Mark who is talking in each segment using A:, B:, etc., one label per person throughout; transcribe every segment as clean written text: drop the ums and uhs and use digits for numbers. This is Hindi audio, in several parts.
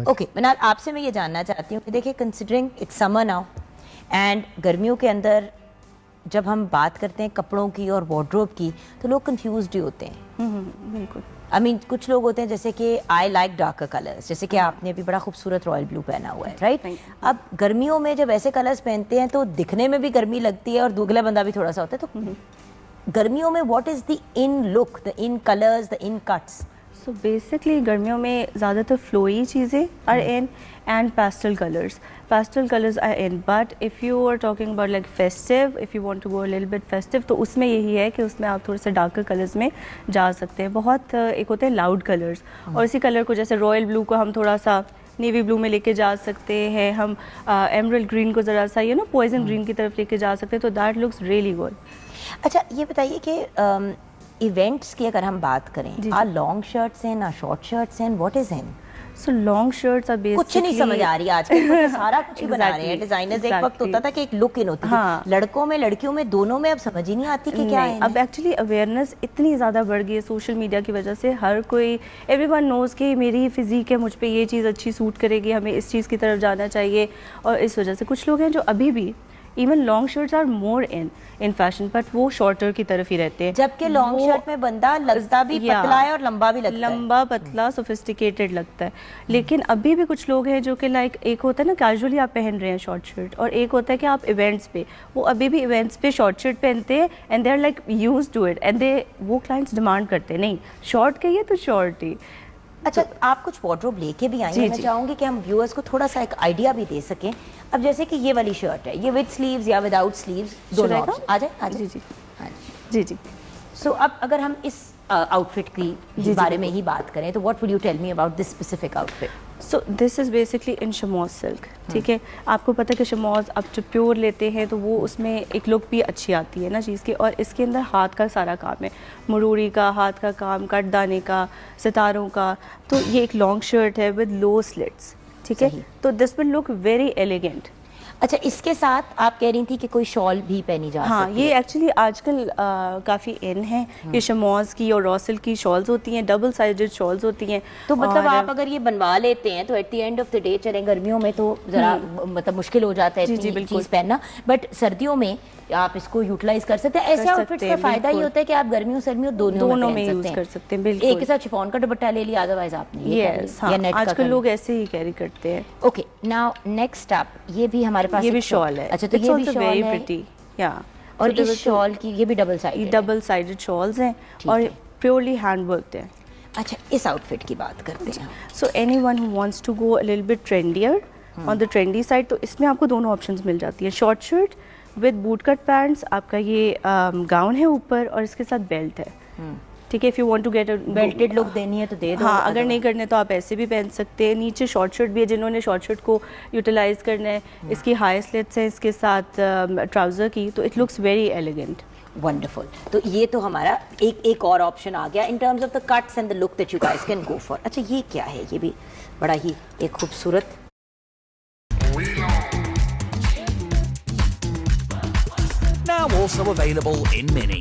A: ओके मनाल, आपसे मैं ये जानना चाहती हूँ कि देखिए considering it's summer now and गर्मियों के अंदर जब हम बात करते हैं कपड़ों की और वार्डरोब की तो लोग कंफ्यूज्ड ही होते हैं।
B: बिल्कुल।
A: आई मीन कुछ लोग होते हैं जैसे कि आई लाइक डार्कर कलर्स, जैसे कि आपने भी बड़ा खूबसूरत रॉयल ब्लू पहना हुआ है, राइट? अब गर्मियों में जब ऐसे कलर्स पहनते हैं तो दिखने में भी गर्मी लगती है और दुगला बंदा भी थोड़ा सा होता है, तो गर्मियों में what is the in look, the in colours, the in cuts?
B: So basically गर्मियों में ज़्यादातर फ्लोई चीज़ें are in and pastel colors are in, but if you are talking about like festive, if you want to go a little bit festive, तो उसमें यही है कि उसमें आप थोड़े से डार्कर कलर्स में जा सकते हैं। बहुत एक होते हैं लाउड कलर्स, और इसी कलर को जैसे रॉयल ब्लू को हम थोड़ा सा नेवी ब्लू में लेके जा सकते हैं, हम एमरल्ड ग्रीन को ज़रा सा पॉइजन ग्रीन की तरफ लेके जा सकते हैं, तो दैट लुक्स रियली गुड।
A: अच्छा ये बताइए कि इवेंट्स की अगर हम बात करें, आ लॉन्ग शर्ट्स हैं ना शॉर्ट शर्ट्स हैं, what is in?
B: So long shirts are basically
A: कुछ नहीं समझ आ रही आजकल, तो सारा कुछ ही बना रहे हैं डिजाइनर्स। एक वक्त होता था कि एक लुक इन होती थी, लड़कों में लड़कियों में दोनों में, अब समझ ही नहीं आती कि क्या है।
B: अब एक्चुअली अवेयरनेस इतनी ज़्यादा बढ़ गई है सोशल मीडिया की वजह से, हर कोई एवरीवन नोज़ कि मेरी फिजिक है, मुझ पे ये चीज़ अच्छी सूट करेगी, हमें इस चीज़ की तरफ जाना चाहिए, और इस वजह से कुछ लोग हैं जो अभी भी even long shirts are more in fashion, but वो शॉर्टर की तरफ ही रहते हैं,
A: जबकि लॉन्ग शर्ट में बंदा लगता भी पतला है और लंबा भी लगता है,
B: लंबा पतला सोफिस्टिकेटेड लगता है। लेकिन अभी भी कुछ लोग हैं जो कि लाइक एक होता है ना कैजुअली आप पहन रहे हैं शॉर्ट शर्ट, और एक होता है कि आप इवेंट्स पे, वो अभी भी इवेंट्स पे शॉर्ट शर्ट पहनते हैं and they are like used to it, and वो क्लाइंट्स डिमांड करते हैं नहीं शॉर्ट चाहिए तो शॉर्ट ही।
A: अच्छा तो आप कुछ वार्डरोब लेके भी आई हैं, मैं चाहूँगी कि हम व्यूअर्स को थोड़ा सा एक आइडिया भी दे सकें। अब जैसे कि ये वाली शर्ट है, ये विद स्लीव्स या विदाउट स्लीव्स दोनों आ जाए।
B: जी जी
A: हाँ
B: जी जी।
A: सो अब अगर हम इस आउटफिट की बारे में ही बात करें तो what would you tell me about this specific outfit?
B: So this is basically in chamois silk, ठीक है। आपको पता है कि शमोज अब जो प्योर लेते हैं तो वो उसमें एक लुक भी अच्छी आती है ना चीज़ की, और इसके अंदर हाथ का सारा काम है, मुरूरी का हाथ का काम, कटदाने का, सितारों का। तो ये एक लॉन्ग शर्ट है विद लो स्लिट्स, ठीक है, तो this will look very elegant.
A: अच्छा इसके साथ आप कह रही थी कि कोई शॉल भी पहनी जा सकती है?
B: हाँ, ये एक्चुअली आजकल काफ़ी इन है, ये शमोज की और रॉसल की शॉल्स होती हैं, डबल साइडेड शॉल्स होती हैं।
A: तो मतलब आप अगर ये बनवा लेते हैं तो at the end of the day, चलें गर्मियों में तो ज़रा मतलब मुश्किल हो जाता है इतनी चीज़ पहनना, बट सर्दियों में आप इसको यूटिलाइज कर सकते हैं। ऐसे आउटफिट्स का फायदा ये होता है कि आप गर्मियों सर्दियों दोनों में यूज कर सकते हैं। बिल्कुल, एक के साथ शिफॉन का दुपट्टा ले लिया, अदरवाइज आपने ये नेट का,
B: आजकल लोग ऐसे ही कैरी करते हैं।
A: ओके नाउ नेक्स्ट अप, ये भी हमारे पास,
B: ये भी शॉल है।
A: अच्छा तो ये भी शॉल है,
B: प्रिटी, या,
A: और इस शॉल की ये भी डबल
B: साइडेड शॉल्स हैं और प्योरली हैंडवर्क्ड है।
A: अच्छा इस आउटफिट की बात करते हैं।
B: So anyone who wants to go a little bit trendier on the trendy side, तो इसमें आपको दोनों ऑप्शंस मिल जाती है, short shirt with boot cut pants, आपका ये गाउन है ऊपर और इसके साथ बेल्ट है, ठीक है। If you want to get a
A: belted look देनी है तो दे दो,
B: हाँ, अगर नहीं करने तो आप ऐसे भी पहन सकते हैं। नीचे शॉर्ट शर्ट भी है, जिन्होंने शॉर्ट शर्ट को यूटिलाइज करना है, इसकी हाई स्लिट्स हैं इसके साथ ट्राउज़र की, तो it looks very elegant.
A: Wonderful. तो ये तो हमारा एक और ऑप्शन आ गया in terms of the cuts and the look that you guys can go for. अच्छा ये क्या है? ये भी बड़ा ही एक खूबसूरत,
C: now also available in mini.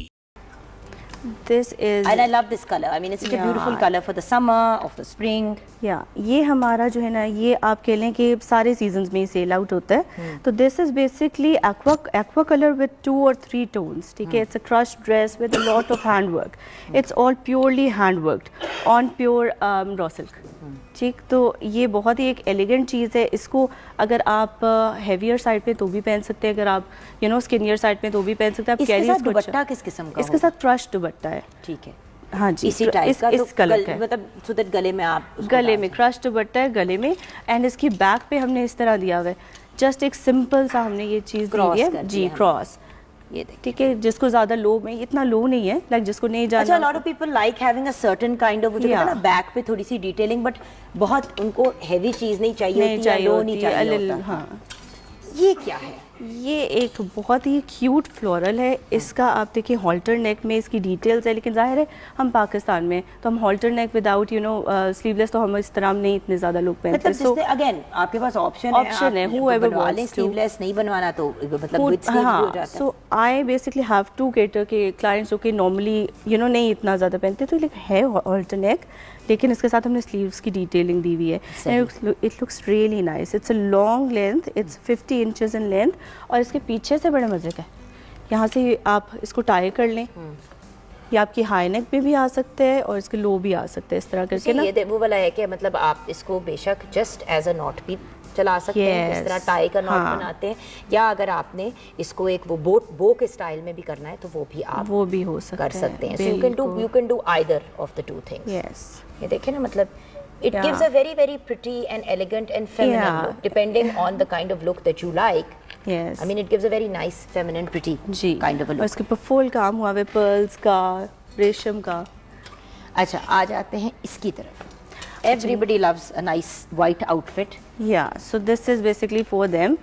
B: This is,
A: and I love this color. I mean it's such a beautiful color for the summer, of the spring.
B: ये हमारा जो है ना, ये आप कह लें कि सारे सीजन्स में ही सेल आउट होता है। तो this is basically aqua colour with 2 or 3 tones, ठीक है। It's a crush dress with a lot of hand work, it's all purely hand worked on pure raw silk, ठीक। तो ये बहुत ही एक एलिगेंट चीज़ है। इसको अगर आप हेवियर साइड पे तो भी पहन सकते हैं, अगर आप स्किनियर साइड पे तो भी पहन सकते हैं। आप
A: कैरी दुपट्टा किस किस्म का?
B: इसके साथ क्रश दुपट्टा है,
A: ठीक है।
B: हाँ जी,
A: इसी टाइप का,
B: इस कलर का,
A: मतलब सो दैट गले में आप
B: गले में क्रश दुपट्टा है गले में, एंड इसकी बैक पे हमने इस तरह दिया हुआ है, जस्ट एक सिंपल सा हमने ये चीज़ दी है जी, क्रॉस, ये ठीक है। जिसको ज्यादा लो में, इतना लो नहीं है, लाइक जिसको नहीं जाना।
A: अच्छा, lot of people like having a certain kind of ना बैक पे थोड़ी सी डिटेलिंग, बट बहुत उनको हेवी चीज नहीं चाहिए होती है, लो नहीं चाहिए होता।
B: हाँ,
A: ये क्या है?
B: ये एक बहुत ही क्यूट फ्लोरल है। इसका आप देखिए हॉल्टर नेक में इसकी डिटेल्स है, लेकिन जाहिर है हम पाकिस्तान में तो हम हॉल्टर नेक विदाउट स्लीवलेस तो हम इस तरह नहीं इतने ज़्यादा लोग पहनते हैं।
A: मतलब अगेन आपके पास ऑप्शन है,
B: whoever
A: बनवा लें,
B: wants to।
A: स्लीवलेस नहीं बनवाना तो मतलब विद स्लीव्स भी हो जाता है।
B: So I basically have to cater के क्लाइंट्स जो कि नॉर्मली नहीं इतना ज़्यादा पहनते, तो है हॉल्टर नेक, लेकिन इसके साथ हमने स्लीव्स की डिटेलिंग दी हुई है। It looks really nice. It's a long length, it's 50 inches in length, और इसके पीछे से बड़े मजे का है, यहाँ से आप इसको टाई कर लें, ये आपकी हाई नेक पे भी आ सकते हैं और इसके लो भी आ सकते हैं, इस तरह करके ना।
A: ये वो वाला है कि मतलब आप इसको बेशक जस्ट एज अ नॉट भी चला सकते हैं, इस तरह टाई का नॉट बनाते हैं, या अगर आपने इसको एक वो बो के स्टाइल में भी करना है तो वो भी आप
B: हो सकता
A: कर सकते हैं। So you can do either of the two things.
B: Yes,
A: ये देखिए ना, मतलब it gives a very very pretty and elegant and feminine look depending on the kind of look that you like.
B: Yes,
A: I mean it gives a very nice feminine pretty kind of a
B: और
A: look.
B: इसके ऊपर फुल काम हुआ है पर्ल्स का, रेशम का।
A: अच्छा, आ जाते हैं इसकी तरफ। Everybody loves a nice white outfit.
B: So this is basically for them.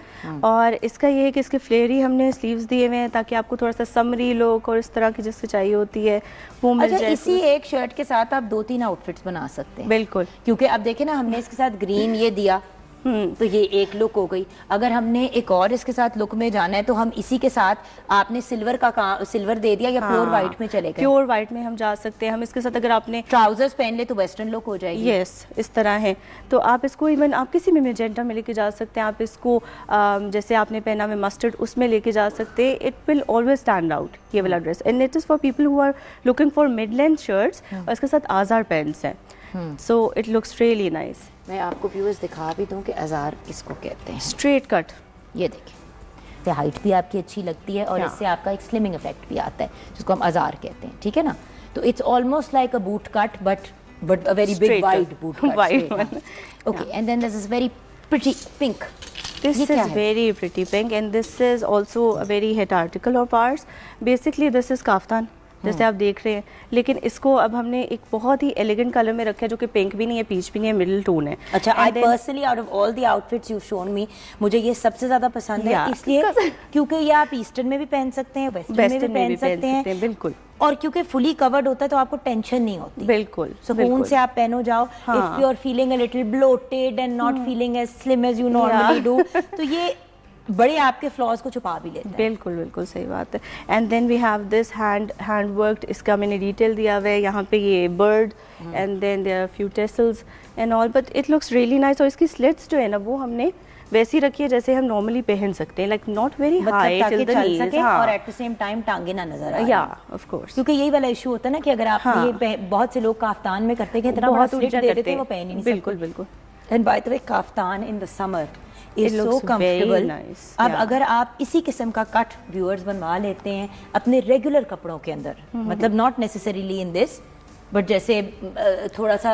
B: और इसका ये है कि इसके फ्लेयरी हमने स्लीव्स दिए हुए हैं ताकि आपको थोड़ा सा समरी लुक और इस तरह की जिससे चाहिए होती है वो मिल जाए।
A: इसी एक शर्ट के साथ आप 2-3 आउटफिट्स बना सकते हैं।
B: बिल्कुल,
A: क्योंकि अब देखें ना, हमने इसके साथ ग्रीन ये दिया तो ये एक लुक हो गई। अगर हमने एक और इसके साथ लुक में जाना है तो हम इसी के साथ, आपने सिल्वर दे दिया या प्योर व्हाइट में चले गए,
B: प्योर व्हाइट में हम जा सकते हैं। हम इसके साथ अगर आपने
A: ट्राउजर्स पहन ले तो वेस्टर्न लुक हो जाएगी।
B: यस, इस तरह है। तो आप इसको इवन आप किसी भी मेजेंटा में लेके जा सकते हैं। आप इसको जैसे आपने पहना है मस्टर्ड, उसमें लेके जा सकते हैं। It will always stand out, ये वाला dress. And it is for people who are looking for mid length shirts, और इसके साथ आजार पैंट्स हैं। So it looks really nice.
A: मैं आपको व्यूअर्स दिखा भी दूं कि अजार किसको कहते हैं।
B: स्ट्रेट कट,
A: ये देखिए, हाइट भी आपकी अच्छी लगती है और इससे आपका एक स्लिमिंग इफेक्ट भी आता है, जिसको हम अजार कहते हैं, ठीक है ना। तो it's almost like a boot cut but a very big wide boot cut,
B: wide one.
A: Okay, and then this is very pretty pink.
B: This is very pretty pink, and this is also a very hit article of ours. Basically this is kaftan, जैसे आप देख रहे हैं, लेकिन इसको अब हमने एक बहुत ही एलिगेंट कलर में रखा है जो कि पिंक भी नहीं है, पीच भी नहीं है, मिडिल टोन है।
A: अच्छा, I personally out of all the outfits you shown me, मुझे ये सबसे ज्यादा पसंद है, इसलिए क्योंकि ये आप ईस्टर्न में भी पहन सकते हैं, वेस्टर्न में भी पहन सकते हैं,
B: बिल्कुल।
A: और क्योंकि फुली कवर्ड होता है तो आपको टेंशन नहीं होती,
B: बिल्कुल
A: सुकून से आप पहनो जाओ। If you are feeling a little bloated and not feeling as slim as you normally do, तो ये बड़े आपके फ्लॉज को छुपा भी लेते हैं।
B: बिल्कुल बिल्कुल सही बात है। And then we have this hand work, इसका मैंने डिटेल दिया हुआ है यहाँ पे, ये bird and then there are few tassels and all, but it looks really nice. और इसकी स्लिट्स जो है ना वो हमने वैसी रखी है जैसे हम नॉर्मली पहन सकते हैं, like not very high till the knees,
A: और एट द सेम टाइम टांगे ना नजर आए।
B: या ऑफ कोर्स,
A: क्योंकि यही वाला इशू होता है ना कि अगर आप ये बहुत से लोग काफ्तान में करते हैं, इतना बड़ा स्लिट दे देते हैं, वो पहन ही नहीं सकते।
B: बिल्कुल बिल्कुल।
A: And by the way, kaftan in the summer is so comfortable. अब अगर आप इसी किस्म का कट व्यूअर्स बनवा लेते हैं अपने रेगुलर कपड़ों के अंदर, मतलब not necessarily in this, but जैसे थोड़ा सा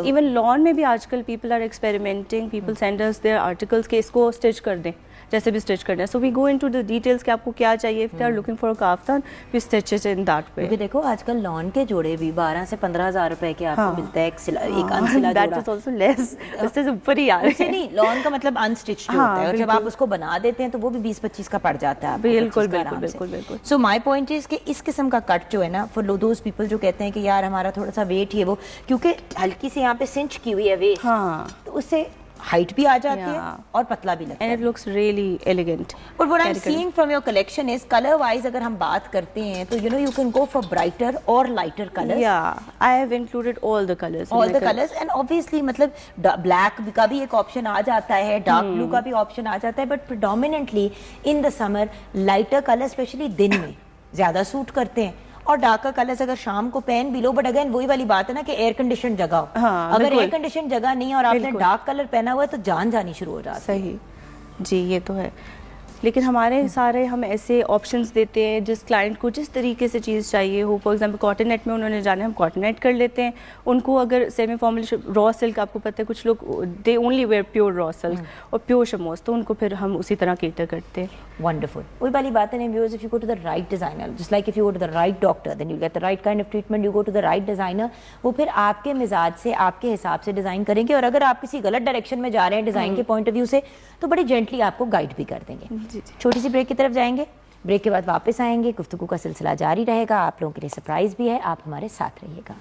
B: इवन लॉन में भी आजकल people are experimenting, people send us their articles के इसको स्टिच कर दें, जैसे भी स्टिच करना है। So we go into the details कि आपको क्या चाहिए। If they are looking for a kaftan, we stitch it in that way.
A: क्योंकि देखो आजकल लॉन के जोड़े भी 12 से 15 हज़ार रुपए के आपको मिलता है, एक अनसिला जोड़ा।
B: दैट इज आल्सो लेस, उससे ऊपर ही आ रहा है।
A: नहीं, लॉन का मतलब अनस्टिच्ड होता है, और जब आप उसको बना देते हैं तो वो भी 20-25 का पड़ जाता है।
B: बिल्कुल बिल्कुल बिल्कुल बिल्कुल।
A: सो माय पॉइंट इज कि इस किस्म का कट जो है ना, फॉर दोज पीपल जो कहते हैं कि यार हमारा थोड़ा सा वेट ही है वो, क्योंकि हल्की सी यहाँ पे सिंच की हुई है वेस्ट, तो उससे हाइट भी आ जाती है और पतला भी लगता है,
B: and it looks really elegant.
A: But what I am seeing from your collection is colour wise अगर हम बात करते हैं तो you can go for brighter और लाइटर कलर्स।
B: या I have included all the colours
A: and obviously मतलब ब्लैक का भी एक ऑप्शन आ जाता है, डार्क ब्लू का भी ऑप्शन आ जाता है, but predominantly in the summer lighter colour specially दिन में ज्यादा सूट करते हैं, और डार्कर कलर्स अगर शाम को पहन भी लो, बट अगेन वही वाली बात है ना कि एयर कंडीशन जगह हो। अगर एयर कंडीशन जगह नहीं है और आपने डार्क कलर पहना हुआ है तो जान जानी शुरू हो जाती है।
B: सही जी, ये तो है। लेकिन हमारे सारे हम ऐसे ऑप्शंस देते हैं जिस क्लाइंट को जिस तरीके से चीज़ चाहिए हो। फॉर एग्जांपल कॉटन नेट में उन्होंने जाना है, हम कॉटन नेट कर लेते हैं। उनको अगर सेमी फॉर्मल रॉ सिल्क, आपको पता है कुछ लोग they only wear pure raw silk और प्योर शमोस, तो उनको फिर हम उसी तरह केटर करते हैं।
A: वंडरफुल। वही वाली बात है ना viewers, if you go to the right designer, just like if you go to the right doctor, then you get the right kind of treatment. You go to the right designer, वो फिर आपके मिजाज से आपके हिसाब से डिजाइन करेंगे, और अगर आप किसी गलत डायरेक्शन में जा रहे हैं डिजाइन के पॉइंट ऑफ व्यू से, तो बड़ी जेंटली आपको गाइड भी कर देंगे।
B: जी।
A: छोटी सी ब्रेक की तरफ जाएंगे, ब्रेक के बाद वापस आएंगे, गुफ्तगू का सिलसिला जारी रहेगा, आप लोगों के लिए सरप्राइज़ भी है, आप हमारे साथ रहिएगा।